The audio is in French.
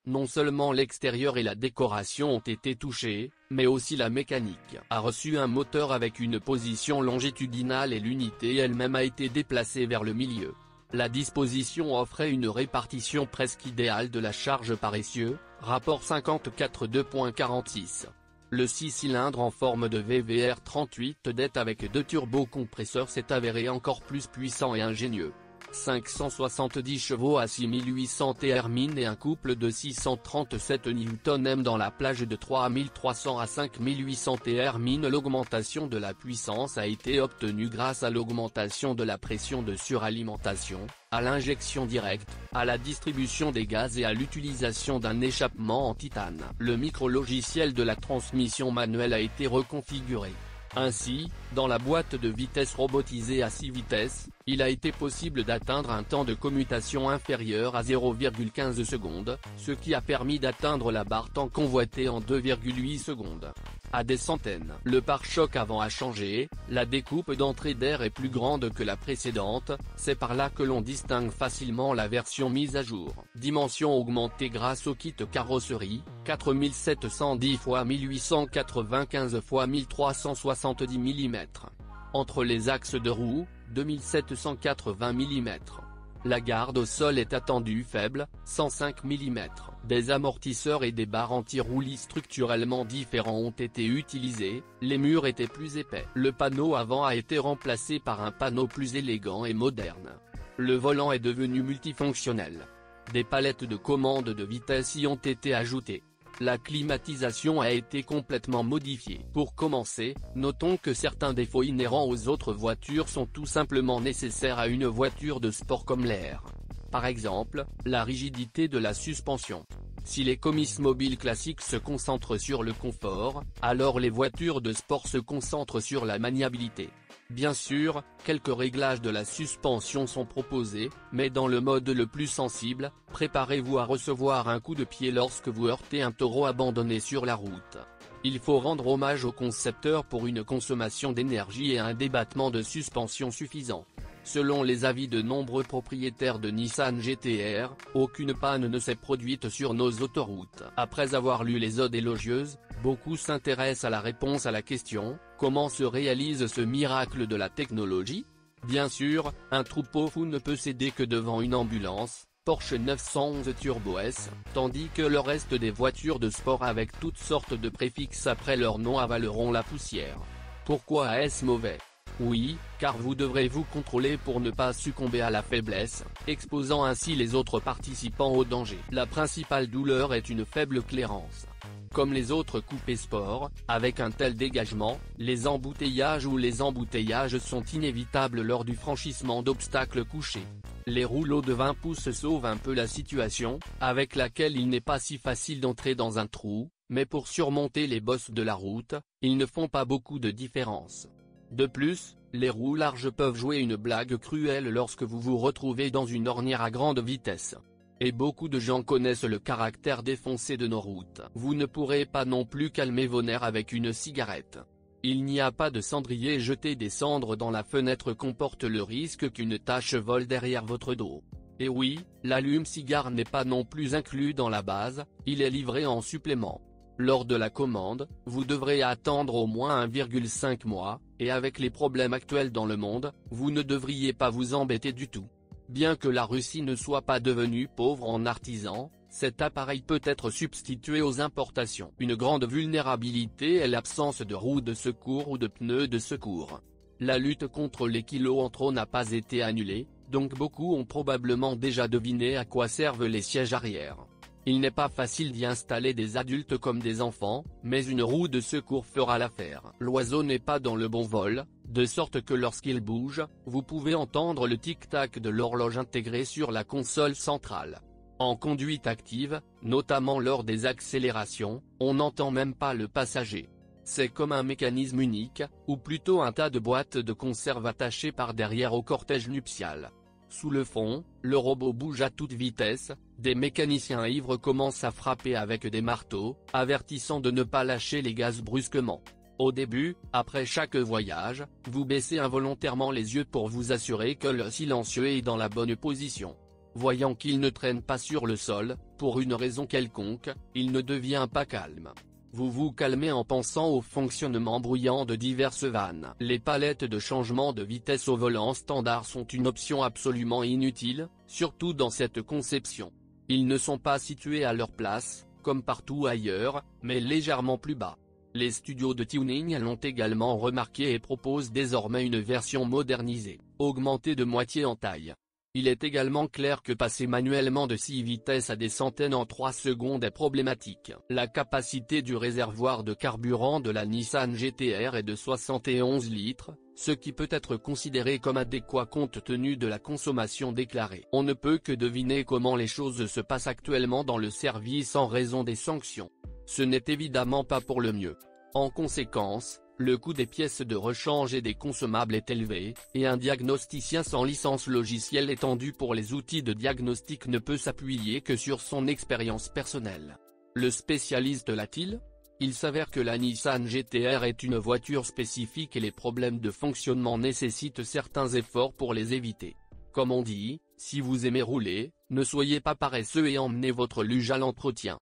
Non seulement l'extérieur et la décoration ont été touchés, mais aussi la mécanique a reçu un moteur avec une position longitudinale et l'unité elle-même a été déplacée vers le milieu. La disposition offrait une répartition presque idéale de la charge par essieu, rapport 54 2.46. Le 6 cylindres en forme de VVR 38DET avec 2 turbocompresseurs s'est avéré encore plus puissant et ingénieux. 570 chevaux à 6800 Thermine et un couple de 637 Nm dans la plage de 3300 à 5800 Thermine. L'augmentation de la puissance a été obtenue grâce à l'augmentation de la pression de suralimentation, à l'injection directe, à la distribution des gaz et à l'utilisation d'un échappement en titane. Le micro-logiciel de la transmission manuelle a été reconfiguré. Ainsi, dans la boîte de vitesse robotisée à 6 vitesses, il a été possible d'atteindre un temps de commutation inférieur à 0,15 secondes, ce qui a permis d'atteindre la barre temps convoitée en 2,8 secondes. À des centaines. Le pare-choc avant a changé, la découpe d'entrée d'air est plus grande que la précédente, c'est par là que l'on distingue facilement la version mise à jour. Dimension augmentée grâce au kit carrosserie, 4710 x 1895 x 1370 mm. Entre les axes de roue, 2780 mm. La garde au sol est attendue faible, 105 mm. Des amortisseurs et des barres anti-roulis structurellement différents ont été utilisés, les murs étaient plus épais. Le panneau avant a été remplacé par un panneau plus élégant et moderne. Le volant est devenu multifonctionnel. Des palettes de commandes de vitesse y ont été ajoutées. La climatisation a été complètement modifiée. Pour commencer, notons que certains défauts inhérents aux autres voitures sont tout simplement nécessaires à une voiture de sport comme l'Air. Par exemple, la rigidité de la suspension. Si les comices mobiles classiques se concentrent sur le confort, alors les voitures de sport se concentrent sur la maniabilité. Bien sûr, quelques réglages de la suspension sont proposés, mais dans le mode le plus sensible, préparez-vous à recevoir un coup de pied lorsque vous heurtez un taureau abandonné sur la route. Il faut rendre hommage au concepteur pour une consommation d'énergie et un débattement de suspension suffisant. Selon les avis de nombreux propriétaires de Nissan GT-R, aucune panne ne s'est produite sur nos autoroutes. Après avoir lu les odes élogieuses, beaucoup s'intéressent à la réponse à la question, comment se réalise ce miracle de la technologie? Bien sûr, un troupeau fou ne peut céder que devant une ambulance, Porsche 911 Turbo S, tandis que le reste des voitures de sport avec toutes sortes de préfixes après leur nom avaleront la poussière. Pourquoi est-ce mauvais? Oui, car vous devrez vous contrôler pour ne pas succomber à la faiblesse, exposant ainsi les autres participants au danger. La principale douleur est une faible clairance. Comme les autres coupés sport, avec un tel dégagement, les embouteillages ou les embouteillages sont inévitables lors du franchissement d'obstacles couchés. Les rouleaux de 20 pouces sauvent un peu la situation, avec laquelle il n'est pas si facile d'entrer dans un trou, mais pour surmonter les bosses de la route, ils ne font pas beaucoup de différence. De plus, les roues larges peuvent jouer une blague cruelle lorsque vous vous retrouvez dans une ornière à grande vitesse. Et beaucoup de gens connaissent le caractère défoncé de nos routes. Vous ne pourrez pas non plus calmer vos nerfs avec une cigarette. Il n'y a pas de cendrier. Jeter des cendres dans la fenêtre comporte le risque qu'une tache vole derrière votre dos. Et oui, l'allume-cigare n'est pas non plus inclus dans la base, il est livré en supplément. Lors de la commande, vous devrez attendre au moins 1,5 mois, et avec les problèmes actuels dans le monde, vous ne devriez pas vous embêter du tout. Bien que la Russie ne soit pas devenue pauvre en artisans, cet appareil peut être substitué aux importations. Une grande vulnérabilité est l'absence de roues de secours ou de pneus de secours. La lutte contre les kilos en trop n'a pas été annulée, donc beaucoup ont probablement déjà deviné à quoi servent les sièges arrière. Il n'est pas facile d'y installer des adultes comme des enfants, mais une roue de secours fera l'affaire. L'oiseau n'est pas dans le bon vol, de sorte que lorsqu'il bouge, vous pouvez entendre le tic-tac de l'horloge intégrée sur la console centrale. En conduite active, notamment lors des accélérations, on n'entend même pas le passager. C'est comme un mécanisme unique, ou plutôt un tas de boîtes de conserve attachées par derrière au cortège nuptial. Sous le fond, le robot bouge à toute vitesse, des mécaniciens ivres commencent à frapper avec des marteaux, avertissant de ne pas lâcher les gaz brusquement. Au début, après chaque voyage, vous baissez involontairement les yeux pour vous assurer que le silencieux est dans la bonne position. Voyant qu'il ne traîne pas sur le sol, Pour une raison quelconque, il ne devient pas calme. Vous vous calmez en pensant au fonctionnement bruyant de diverses vannes. Les palettes de changement de vitesse au volant standard sont une option absolument inutile, surtout dans cette conception. Ils ne sont pas situés à leur place, comme partout ailleurs, mais légèrement plus bas. Les studios de tuning l'ont également remarqué et proposent désormais une version modernisée, augmentée de moitié en taille. Il est également clair que passer manuellement de 6 vitesses à des centaines en 3 secondes est problématique. La capacité du réservoir de carburant de la Nissan GT-R est de 71 litres, ce qui peut être considéré comme adéquat compte tenu de la consommation déclarée. On ne peut que deviner comment les choses se passent actuellement dans le service en raison des sanctions. Ce n'est évidemment pas pour le mieux. En conséquence, le coût des pièces de rechange et des consommables est élevé, et un diagnosticien sans licence logicielle étendue pour les outils de diagnostic ne peut s'appuyer que sur son expérience personnelle. Le spécialiste l'a-t-il ? Il s'avère que la Nissan GT-R est une voiture spécifique et les problèmes de fonctionnement nécessitent certains efforts pour les éviter. Comme on dit, si vous aimez rouler, ne soyez pas paresseux et emmenez votre luge à l'entretien.